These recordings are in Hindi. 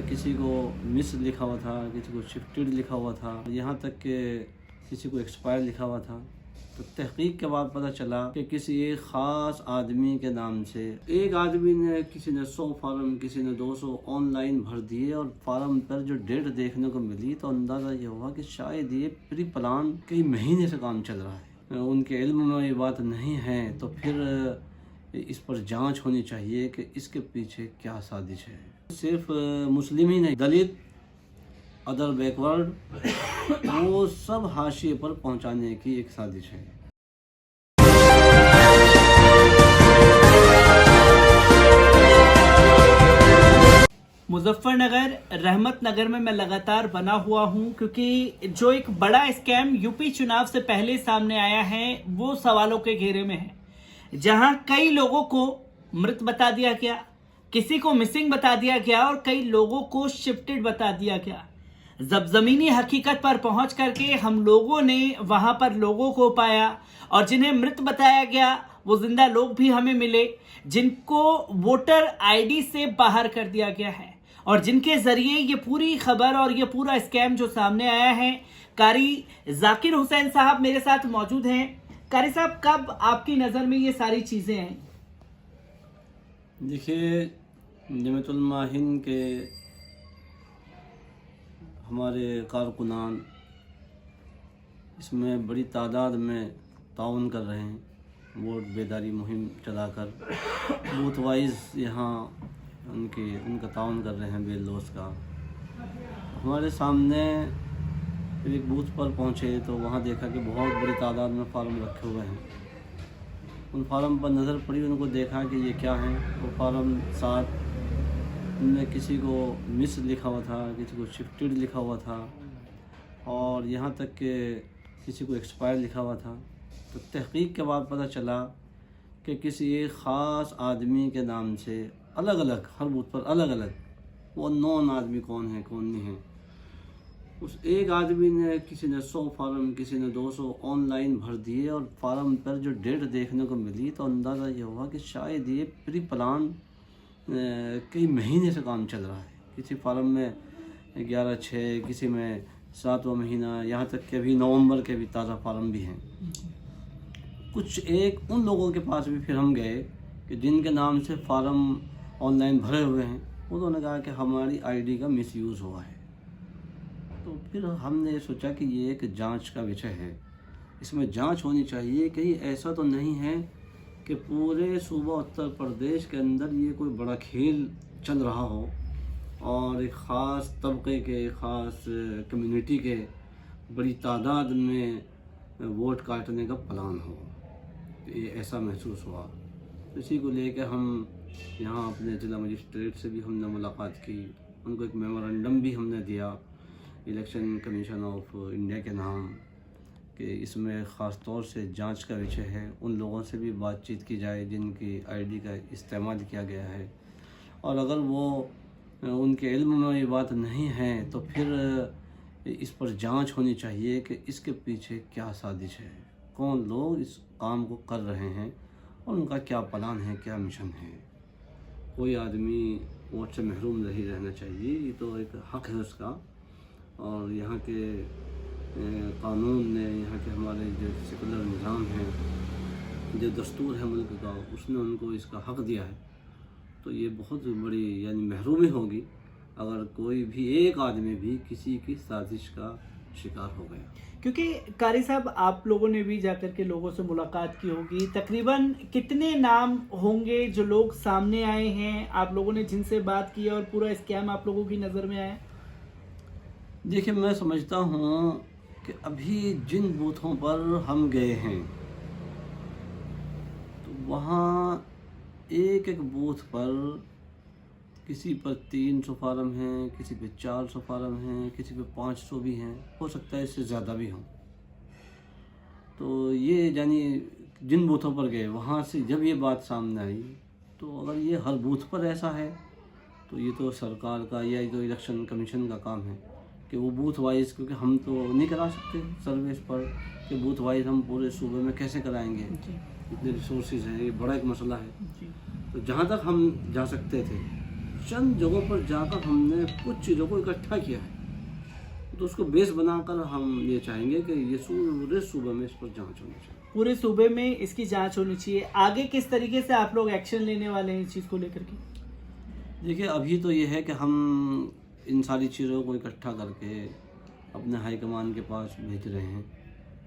किसी को मिस लिखा हुआ था, किसी को शिफ्टेड लिखा हुआ था, यहाँ तक कि किसी को एक्सपायर लिखा हुआ था। तो तहकीक के बाद पता चला कि किसी एक ख़ास आदमी के नाम से एक आदमी ने, किसी ने 100 फार्म, किसी ने 200 ऑनलाइन भर दिए और फार्म पर जो डेट देखने को मिली तो अंदाज़ा ये हुआ कि शायद ये प्री प्लान कई महीने से काम चल रहा है। उनके इल्म में ये बात नहीं है तो फिर इस पर जांच होनी चाहिए कि इसके पीछे क्या साजिश है। सिर्फ मुस्लिम ही नहीं, दलित, अदर बैकवर्ड वो सब हाशिए पर पहुंचाने की एक साजिश है। मुजफ्फरनगर, रहमत नगर में मैं लगातार बना हुआ हूं क्योंकि जो एक बड़ा स्कैम यूपी चुनाव से पहले सामने आया है वो सवालों के घेरे में है, जहां कई लोगों को मृत बता दिया गया, किसी को मिसिंग बता दिया गया और कई लोगों को शिफ्टेड बता दिया गया। जब जमीनी हकीकत पर पहुंच करके हम लोगों ने वहां पर लोगों को पाया और जिन्हें मृत बताया गया वो जिंदा लोग भी हमें मिले, जिनको वोटर आईडी से बाहर कर दिया गया है और जिनके जरिए ये पूरी खबर और ये पूरा स्कैम जो सामने आया है। कारी जाकिर हुसैन साहब मेरे साथ मौजूद हैं। कारी साहब, कब आपकी नज़र में ये सारी चीज़ें आई? देखिए, जमीयतुल उलमा हिंद के हमारे कारकुनान इसमें बड़ी तादाद में ताउन कर रहे हैं, वोट बेदारी मुहिम चलाकर बूथ वाइज यहाँ उनका ताउन कर रहे हैं बेलदोस का। हमारे सामने एक बूथ पर पहुँचे तो वहाँ देखा कि बहुत बड़ी तादाद में फार्म रखे हुए हैं। उन फार्म पर नज़र पड़ी, उनको देखा कि ये क्या हैं। वो फार्म 7 उनमें किसी को मिस लिखा हुआ था, किसी को शिफ्टेड लिखा हुआ था और यहाँ तक कि किसी को एक्सपायर लिखा हुआ था। तो तहकीक के बाद पता चला कि किसी एक ख़ास आदमी के नाम से अलग अलग हर बूथ पर अलग अलग वो नॉन आदमी कौन है कौन नहीं है। उस एक आदमी ने, किसी ने 100 फार्म, किसी ने 200 ऑनलाइन भर दिए और फार्म पर जो डेट देखने को मिली तो अंदाज़ा ये हुआ कि शायद ये प्री प्लान कई महीने से काम चल रहा है। किसी फार्म में 11/6, किसी में 7वां महीना, यहाँ तक कि अभी नवंबर के भी ताज़ा फार्म भी हैं। कुछ एक उन लोगों के पास भी फिर हम गए कि जिनके नाम से फार्म ऑनलाइन भरे हुए हैं। उन्होंने कहा कि हमारी आईडी का मिसयूज़ हुआ है। तो फिर हमने सोचा कि ये एक जांच का विषय है, इसमें जांच होनी चाहिए। कहीं ऐसा तो नहीं है कि पूरे सूबा उत्तर प्रदेश के अंदर ये कोई बड़ा खेल चल रहा हो और एक ख़ास तबके के, ख़ास कम्युनिटी के बड़ी तादाद में वोट काटने का प्लान हो। ये ऐसा महसूस हुआ। इसी को लेकर हम यहाँ अपने ज़िला मजिस्ट्रेट से भी हमने मुलाकात की, उनको एक मेमोरेंडम भी हमने दिया इलेक्शन कमीशन ऑफ इंडिया के नाम कि इसमें ख़ास तौर से जांच का विषय है। उन लोगों से भी बातचीत की जाए जिनकी आईडी का इस्तेमाल किया गया है और अगर वो उनके इल्म में ये बात नहीं है तो फिर इस पर जांच होनी चाहिए कि इसके पीछे क्या साजिश है, कौन लोग इस काम को कर रहे हैं और उनका क्या प्लान है, क्या मिशन है। कोई आदमी वोट से महरूम नहीं रहना चाहिए, ये तो एक हक़ है उसका। और यहाँ के कानून ने, यहाँ के हमारे जो सेकुलर निज़ाम है, जो दस्तूर है मुल्क का, उसने उनको इसका हक़ दिया है। तो ये बहुत बड़ी यानी महरूमी होगी अगर कोई भी एक आदमी भी किसी की साजिश का शिकार हो गया। क्योंकि कारी साहब, आप लोगों ने भी जाकर के लोगों से मुलाकात की होगी, तकरीबन कितने नाम होंगे जो लोग सामने आए हैं, आप लोगों ने जिनसे बात की और पूरा स्कैम आप लोगों की नज़र में आया? देखिए, मैं समझता हूँ कि अभी जिन बूथों पर हम गए हैं तो वहाँ एक एक बूथ पर किसी पर 300 फार्म हैं, किसी पे 400 फार्म हैं, किसी पे 500 भी हैं, हो सकता है इससे ज़्यादा भी हों। तो ये यानी जिन बूथों पर गए वहाँ से जब ये बात सामने आई तो अगर ये हर बूथ पर ऐसा है तो ये तो सरकार का या तो इलेक्शन कमीशन का काम है कि वो बूथ वाइज, क्योंकि हम तो नहीं करा सकते सर्विस पर कि बूथ वाइज हम पूरे सूबे में कैसे कराएंगे, इतने रिसोर्सेज हैं, ये बड़ा एक मसला है। तो जहाँ तक हम जा सकते थे चंद जगहों पर जाकर हमने कुछ चीज़ों को इकट्ठा किया है, तो उसको बेस बनाकर हम ये चाहेंगे कि ये पूरे सूबे में इस पर जांच होनी चाहिए। पूरे सूबे में इसकी जांच होनी चाहिए। आगे किस तरीके से आप लोग एक्शन लेने वाले हैं इस चीज़ को लेकर के? देखिए, अभी तो ये है कि हम इन सारी चीज़ों को इकट्ठा करके अपने हाईकमान के पास भेज रहे हैं,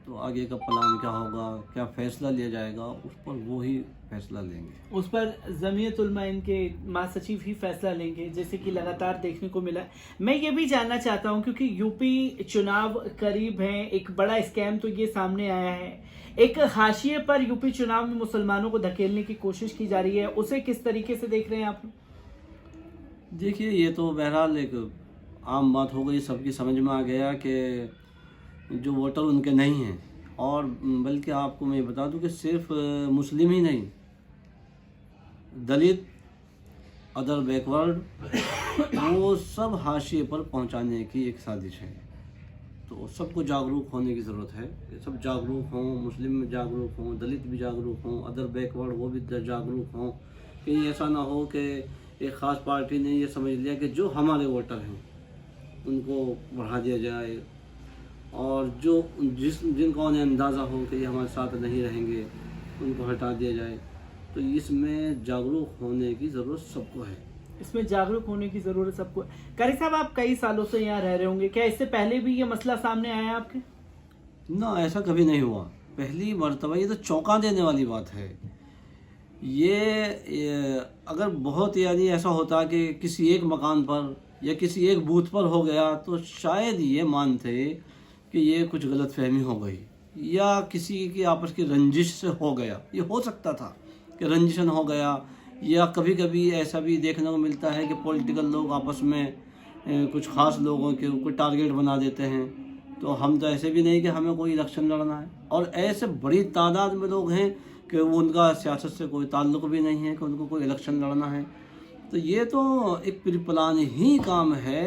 तो आगे का प्लान क्या होगा, क्या फैसला लिया जाएगा, उस पर वो ही फैसला लेंगे। उस पर जमीयत उलमा इनके महासचिव ही फैसला लेंगे, जैसे कि लगातार देखने को मिला है। मैं ये भी जानना चाहता हूँ, क्योंकि यूपी चुनाव करीब है, एक बड़ा स्कैम तो ये सामने आया है, एक हाशिए पर यूपी चुनाव में मुसलमानों को धकेलने की कोशिश की जा रही है, उसे किस तरीके से देख रहे हैं आप? देखिए, ये तो बहरहाल एक आम बात हो गई, सबकी समझ में आ गया कि जो वोटर उनके नहीं हैं, और बल्कि आपको मैं बता दूं कि सिर्फ मुस्लिम ही नहीं, दलित, अदर बैकवर्ड, वो सब हाशिए पर पहुंचाने की एक साजिश है। तो सबको जागरूक होने की ज़रूरत है, सब जागरूक हों, मुस्लिम जागरूक हों, दलित भी जागरूक हों, अदर बैकवर्ड वो भी जागरूक हों। कहीं ऐसा ना हो कि एक ख़ास पार्टी ने ये समझ लिया कि जो हमारे वोटर हैं उनको बढ़ा दिया जाए, और जो जिनका उन्हें अंदाज़ा हो कि ये हमारे साथ नहीं रहेंगे उनको हटा दिया जाए। तो इसमें जागरूक होने की ज़रूरत सबको है। इसमें जागरूक होने की ज़रूरत सबको है। कारी साहब, आप कई सालों से यहाँ रह रहे होंगे, क्या इससे पहले भी ये मसला सामने आया आपके? ना, ऐसा कभी नहीं हुआ, पहली मर्तबा। ये तो चौंका देने वाली बात है। ये अगर बहुत यानी ऐसा होता कि किसी एक मकान पर या किसी एक बूथ पर हो गया तो शायद ये मानते कि ये कुछ गलतफहमी हो गई या किसी की आपस की रंजिश से हो गया। ये हो सकता था कि रंजिशन हो गया, या कभी कभी ऐसा भी देखने को मिलता है कि पॉलिटिकल लोग आपस में कुछ ख़ास लोगों के कोई टारगेट बना देते हैं। तो हम तो ऐसे भी नहीं कि हमें कोई इलेक्शन लड़ना है, और ऐसे बड़ी तादाद में लोग हैं कि उनका सियासत से कोई ताल्लुक़ भी नहीं है कि उनको कोई इलेक्शन लड़ना है। तो ये तो एक प्री प्लान ही काम है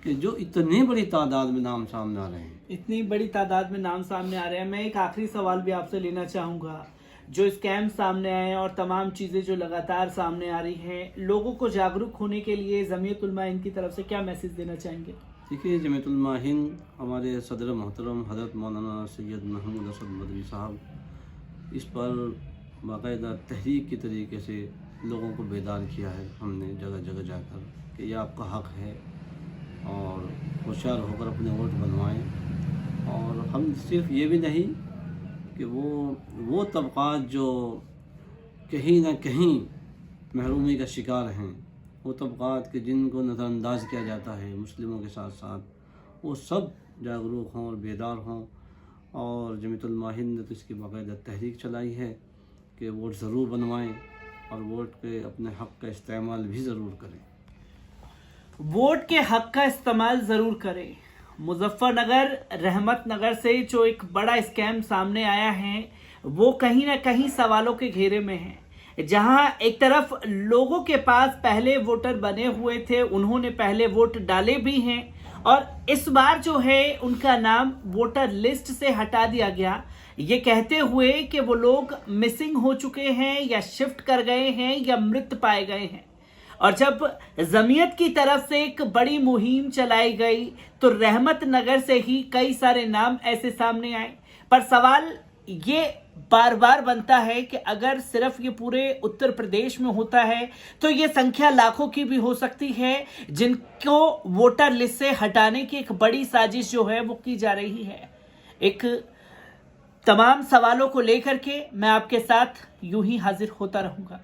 कि जो इतनी बड़ी तादाद में नाम सामने आ रहे हैं। इतनी बड़ी तादाद में नाम सामने आ रहे हैं। मैं एक आखिरी सवाल भी आपसे लेना चाहूँगा। जो स्कैम सामने आए और तमाम चीज़ें जो लगातार सामने आ रही हैं, लोगों को जागरूक होने के लिए जमीयत उलमा हिंद की तरफ से क्या मैसेज देना चाहेंगे? देखिए, जमीयत उलमा हिंद, हमारे सदर मोहतरम हज़रत मौलाना सैयद महमूद असद मदवी साहब, इस पर बाकायदा तहरीक के तरीके से लोगों को बेदार किया है हमने जगह जगह जाकर कि यह आपका हक़ है और होशियार होकर अपने वोट बनवाएं। और हम सिर्फ ये भी नहीं कि वो तबक़ात जो कहीं ना कहीं महरूमी का शिकार हैं, वो तबक़ात के जिनको नज़रअंदाज किया जाता है मुस्लिमों के साथ साथ, वो सब जागरूक हों और बेदार हों। और जमीयत उलमा हिंद ने तो इसकी बाकायदा तहरीक चलाई है कि वोट ज़रूर बनवाएं और वोट के अपने हक़ का इस्तेमाल भी ज़रूर करें। वोट के हक़ का इस्तेमाल ज़रूर करें। मुजफ्फरनगर, रहमत नगर से जो एक बड़ा स्कैम सामने आया है, वो कहीं ना कहीं सवालों के घेरे में है। जहां एक तरफ लोगों के पास पहले वोटर बने हुए थे, उन्होंने पहले वोट डाले भी हैं, और इस बार जो है उनका नाम वोटर लिस्ट से हटा दिया गया, ये कहते हुए कि वो लोग मिसिंग हो चुके हैं या शिफ्ट कर गए हैं या मृत पाए गए हैं। और जब जमीयत की तरफ से एक बड़ी मुहिम चलाई गई तो रहमत नगर से ही कई सारे नाम ऐसे सामने आए। पर सवाल ये बार बार बनता है कि अगर सिर्फ ये पूरे उत्तर प्रदेश में होता है तो ये संख्या लाखों की भी हो सकती है, जिनको वोटर लिस्ट से हटाने की एक बड़ी साजिश जो है वो की जा रही है। एक तमाम सवालों को लेकर के मैं आपके साथ यूं ही हाजिर होता रहूंगा।